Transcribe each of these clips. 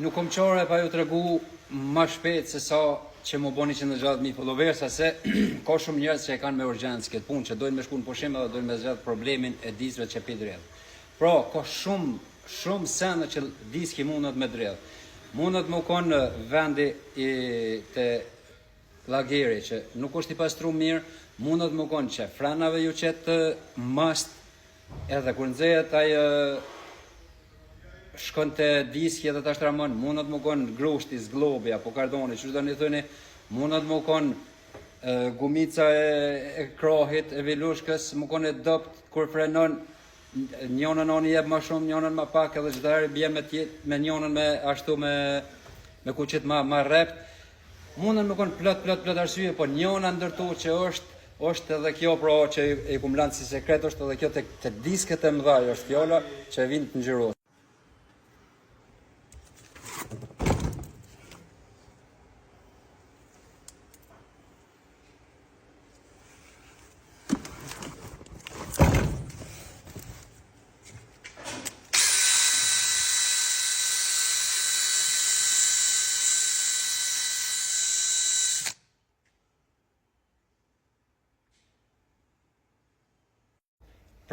Nuk kom qore pa ju të regu ma shpejt se sa që mu boni që në gjatë mi followersa se ka shumë njerëz që e kanë me urgjencë këtë punë, që dojnë me shku në pushim edhe dojnë me zgjatë problemin e disve që pi drejt. Pra, ka shumë sene që diski mundet me drejt. Mundet më konë vendi të lageri që nuk është i pastru mirë, mundet më konë që frenave ju qetë mast edhe kur nëzejet ajë shkon të diski edhe të ashtramon, mundet më konë grushti, zglobi, apo kardoni, që do një thëni, mundet më konë gumica e krahit, e vilushkës, më konë e dopt, kur frenon, njonën oni jeb ma shumë, njonën ma pak, edhe çdo herë bje me njonën me ashtu me kuqit ma rept. Mundet më konë plot arsye, po njona ndërtu që është edhe kjo pra që i kum lanë si sekret, është edhe kjo të disket e mdhaj, është fjolla që vinë të ngjyros.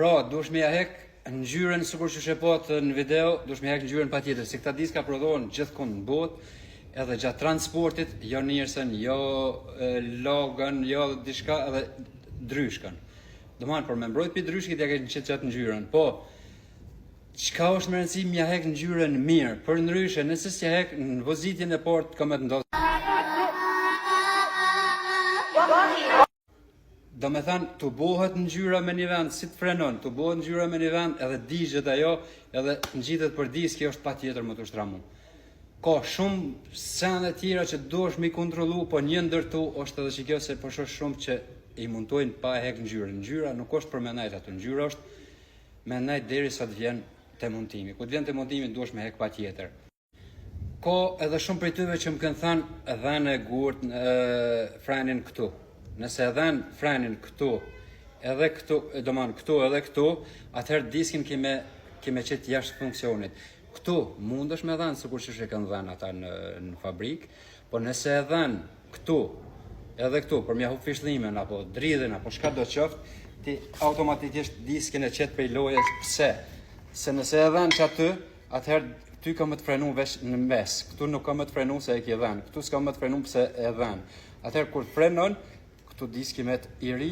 Pra, dush me ja hek ngjyrën sikur që shepot në video, dush me hek ngjyrën patjetër, se këta diska prodhohen gjithkund në botë, edhe gjatë transportit, jo njerësën, jo logën, jo diçka edhe dryshkën. Domethënë për me mbrojt pi dryshkit ja ke qetë ngjyrën, po çka është më rëndësi mja hek ngjyrën mirë, për ndryshe nëse s'ja hek në vozitjen e parë ka me të ndodhë. Do me thanë, të bohet ngjyra me një vend, si të frenon, të bohet ngjyra me një vend, edhe digjet ajo, edhe ngjitet për diski, është pa tjetër më të shtramu. Ka shumë sene tjera që duhesh me i kontrolu, po një ndërtu është edhe që kjo se përsho shumë që i mundtojnë pa e hek ngjyrën. Ngjyra nuk është për me najt atë, ngjyra është me najt deri sa të vjen të montimi. Ku të vjen të montimi, duhesh me hek pa tjetër. Ka edhe shumë prej tyve që më kënë thanë, edhe në gurt frenin këtu. Nëse edhen frenin këtu, edhe këtu, këtu edhe këtu, atëherë diskin kime qetë jashtë funksionit. Këtu mundesh me dhenë, sikur që kanë dhenë ata në fabrikë, po nëse edhen këtu, edhe këtu, për mja hup fishlimen, apo dridhen, apo shka do qoftë, ti automatikisht diskin e qetë prej loje. Pse? Se nëse edhen që aty, atëherë ty ka më të frenu vesh në mes, këtu nuk ka më të frenu se e ki dhenë, këtu s'ka më të frenu pse e dhenë. Atëherë kur frenon, këtu diski me të i ri,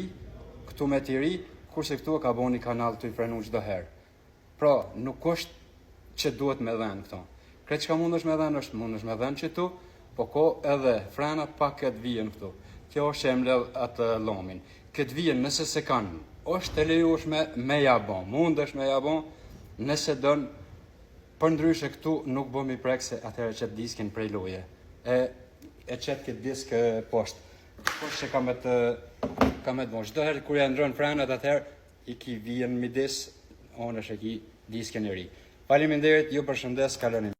këtu me të i ri, kurse këtu ka bo një kanal të i frenu çdo herë. Pra, nuk është që duhet me dhenë këto. Kretë që ka mundesh me dhenë është mundesh me dhenë që tu, po ko edhe frenat pak këtë vijen këtu. Kjo është që e mledh atë lomin. Këtë vijen nëse se kanë, është të lejushme me jabon, mundesh me jabon, nëse dënë, për ndryshe këtu nuk bo mi prek se atëherë qëtë diskin prej loje. E qëtë këtë disk poshtë. Kështë që ka me të bon. Çdo herë kur ja ndron frenat atëherë i ki vijen midis, onë është e ki disken e ri. Faleminderit, ju përshëndes, kaloni.